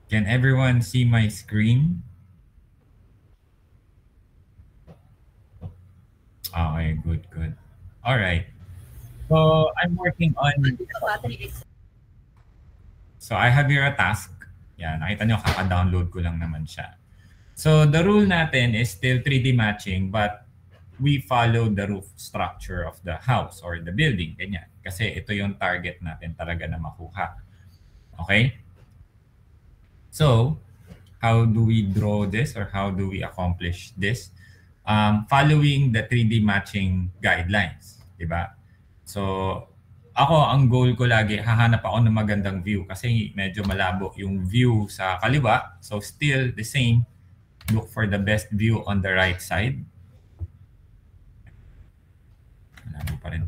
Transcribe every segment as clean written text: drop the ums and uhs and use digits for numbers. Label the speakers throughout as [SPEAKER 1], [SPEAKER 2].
[SPEAKER 1] Can everyone see my screen? Okay, good, good. All right. So I'm working on. So I have here a task. Yan, nakita nyo, kaka-download ko lang naman siya. So the rule natin is still 3D matching, but we follow the roof structure of the house or the building. Ganyan. Kasi ito yung target natin talaga na makuha. Okay? So, how do we draw this or how do we accomplish this? Following the 3D matching guidelines, di ba? So, ako, ang goal ko lagi, hahanap ako ng magandang view kasi medyo malabo yung view sa kaliwa. So, still the same, look for the best view on the right side. Malabo pa rin.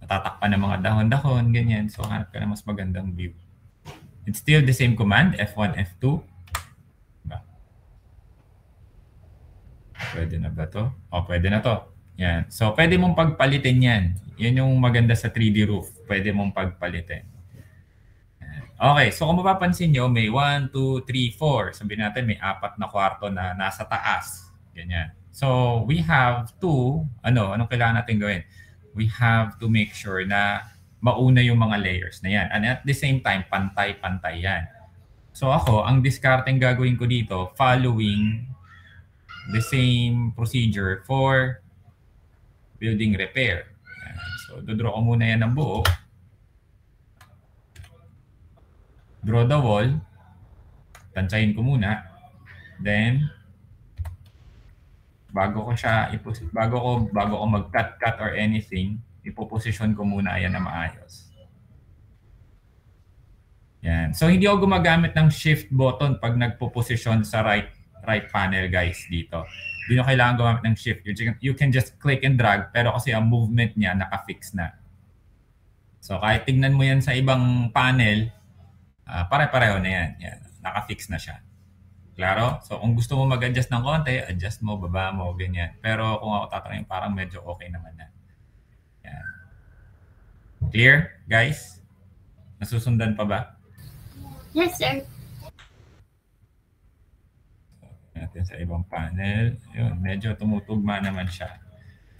[SPEAKER 1] Natatakpan ng mga dahon-dahon, ganyan. So, hanap ka na mas magandang view. It's still the same command, F1, F2. Pwede na ba to? O, pwede na to. Yan. So, pwede mong pagpalitin yan. Yan yung maganda sa 3D roof. Pwede mong pagpalitin. Yan. Okay. So, kung mapapansin nyo, may 1, 2, 3, 4. Sabihin natin, may 4 na kwarto na nasa taas. Ganyan. So, we have to, anong kailangan natin gawin? We have to make sure na mauna yung mga layers na yan. And at the same time, pantay-pantay yan. So, ako, ang discarding gagawin ko dito, following the same procedure for building repair. So, dodraw ko muna yan ng buo. Draw the wall. Tansyahin ko muna. Then, bago ko mag-cut or anything, ipoposition ko muna yan na maayos. Yan. So, hindi ako gumagamit ng shift button pag nagpo-position sa right panel, guys, dito. Hindi nyo kailangan gumamit ng shift. You can just click and drag, pero kasi ang movement niya naka-fix na. So, kahit tignan mo yan sa ibang panel, pare-pareho na yan. Yan. Naka-fix na siya. Klaro? So, kung gusto mo mag-adjust ng konti, adjust mo, baba mo, ganyan. Pero kung ako tatanungin, parang medyo okay naman na. Yan. Clear, guys? Nasusundan pa ba?
[SPEAKER 2] Yes, sir.
[SPEAKER 1] Natin sa ibang panel. Yun, medyo tumutugma naman siya.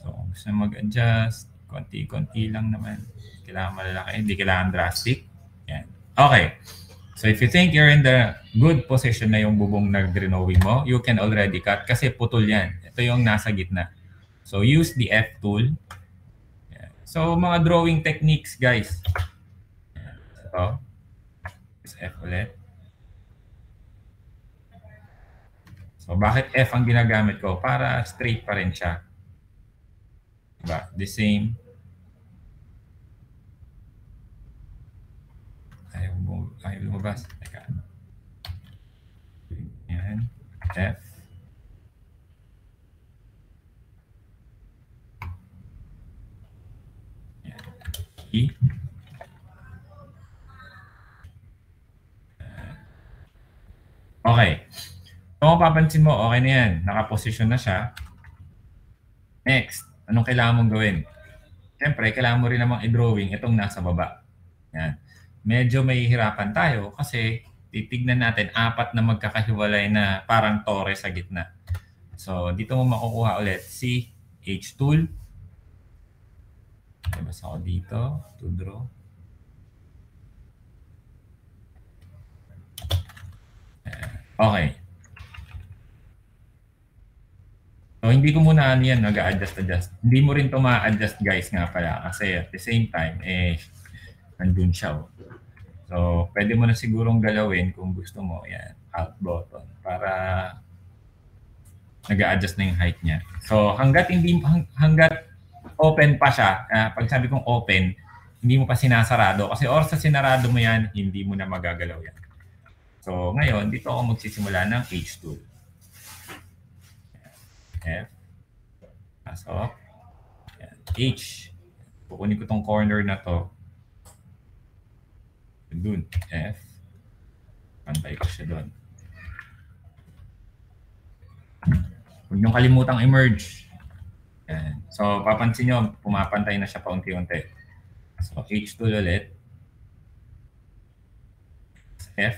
[SPEAKER 1] So, kung gusto mag-adjust, konti-konti lang naman. Kailangan malalaki, hindi kailangan drastic. Yan. Okay. So, if you think you're in the good position na yung bubong na drawing mo, you can already cut kasi putol yan. Ito yung nasa gitna. So, use the F tool. Yan. So, mga drawing techniques, guys. Yan. Ito. Use F ulit. So, bakit F ang ginagamit ko? Para straight pa rin siya. Diba? The same. Ayaw lumabas. Teka. Yan. F. Yan. E. Okay. Kung mapapansin mo, okay na yan. Nakaposisyon na siya. Next, anong kailangan mong gawin? Siyempre, kailangan mo rin namang i-drawing itong nasa baba. Yan. Medyo may hirapan tayo kasi titignan natin 4 na magkakahiwalay na parang tore sa gitna. So, dito mo makukuha ulit si H tool. Basta ako dito to draw. Okay. So, hindi ko muna yan nag-adjust. Hindi mo rin ito ma-adjust, guys, nga pala. Kasi at the same time, nandun siya. So, pwede mo na sigurong galawin kung gusto mo. Yan, alt button. Para nag-adjust na yung height niya. So, hanggat open pa siya, pag sabi kong open, hindi mo pa sinasarado. Kasi or sa sinarado mo yan, hindi mo na magagalaw yan. So, ngayon, dito ako magsisimula ng H tool. F. Pasok. H. Kukunin ko tong corner na to. Doon. F. Pantay ko siya doon. Huwag niyong kalimutang emerge. Yan. So, papansin nyo, pumapantay na siya paunti-unti. So, H tool ulit. F.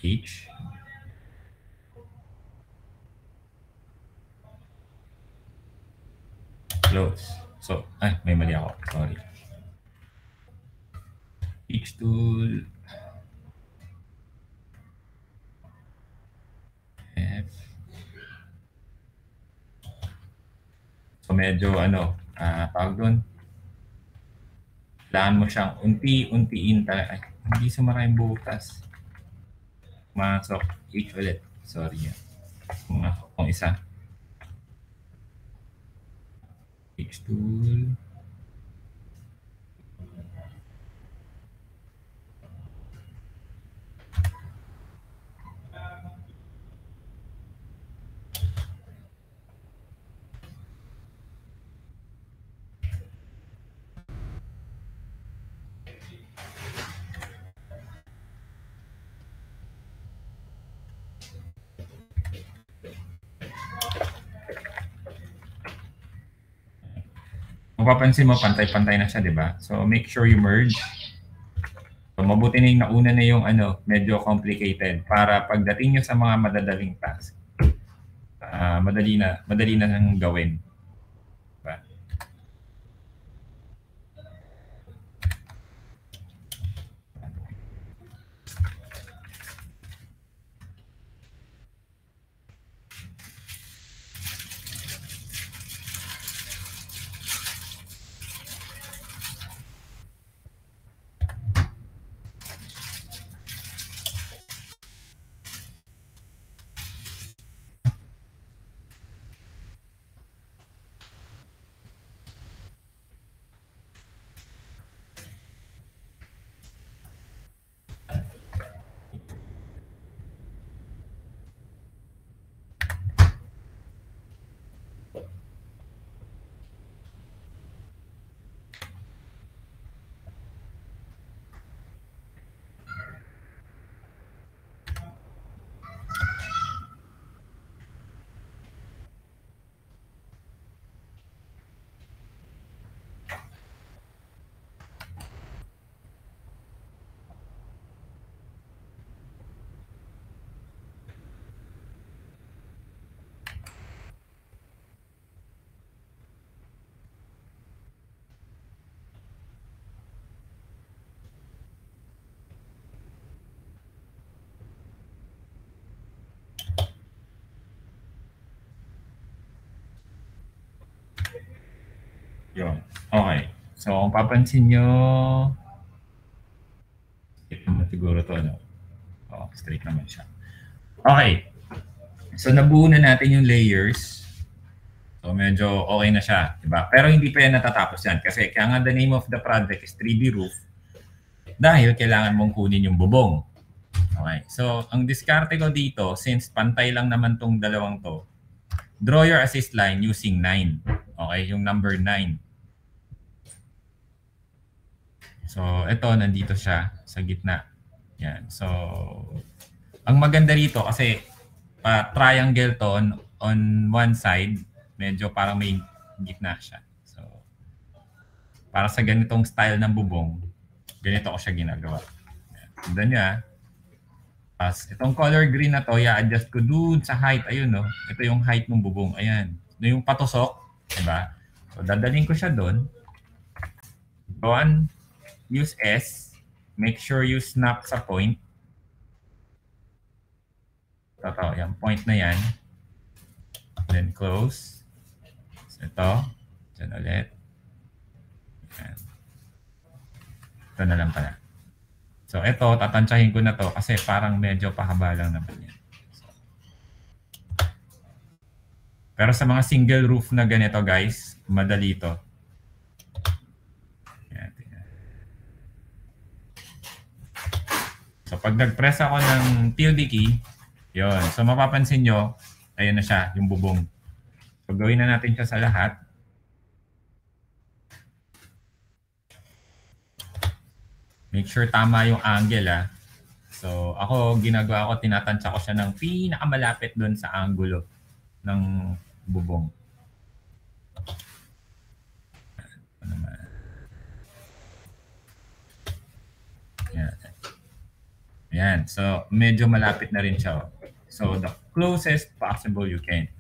[SPEAKER 1] H. Close. So, may mali ako. Sorry. H tool. F. So, medyo tawag doon. Kailangan mo siyang unti-untiin talaga. Ay, hindi sumara yung butas. Masok. H ulit. Sorry. Kung isa. H tool. Mapapansin mo, pantay-pantay na siya, di ba? So, make sure you merge. So, mabuti na yung nauna na yung medyo complicated para pagdating nyo sa mga madadaling task, madali na nang gawin. Diba? Yun. Okay. So, kung papansin nyo, ito na siguro to, straight naman siya. Okay. So, nabuo na natin yung layers. So, medyo okay na siya. Diba? Pero hindi pa yan natatapos yan. Kasi kaya nga the name of the project is 3D roof dahil kailangan mong kunin yung bubong. Okay. So, ang diskarte ko dito, since pantay lang naman tong dalawang to, draw your assist line using 9. Okay? Yung number 9. So, ito, nandito siya sa gitna. Yan. So, ang maganda rito kasi triangle to on one side, medyo parang may gitna siya. So, para sa ganitong style ng bubong, ganito ko siya ginagawa. Tignan nyo itong color green na to, i-adjust ko dun sa height. Ayun, no? Ito yung height ng bubong. Ayan. Ito yung patusok. Diba? So, dadaling ko siya dun. Doon, use S. Make sure you snap sa point. Ito, yung point na yan. Then close. So, ito. Diyan ulit. Ayan. Ito na lang pala. So, ito, tatansyahin ko na to kasi parang medyo pahaba lang naman yan. Pero sa mga single roof na ganito, guys, madali to. So, pag nag-press ako ng tilde key, yun. So, mapapansin nyo, ayun na siya, yung bubong. So, gawin na natin siya sa lahat. Make sure tama yung angle, So, ako, ginagawa ko, tinatansya ko siya ng pinakamalapit doon sa angulo ng bubong. Yan. Yan. So, medyo malapit na rin siya. So, the closest possible you can.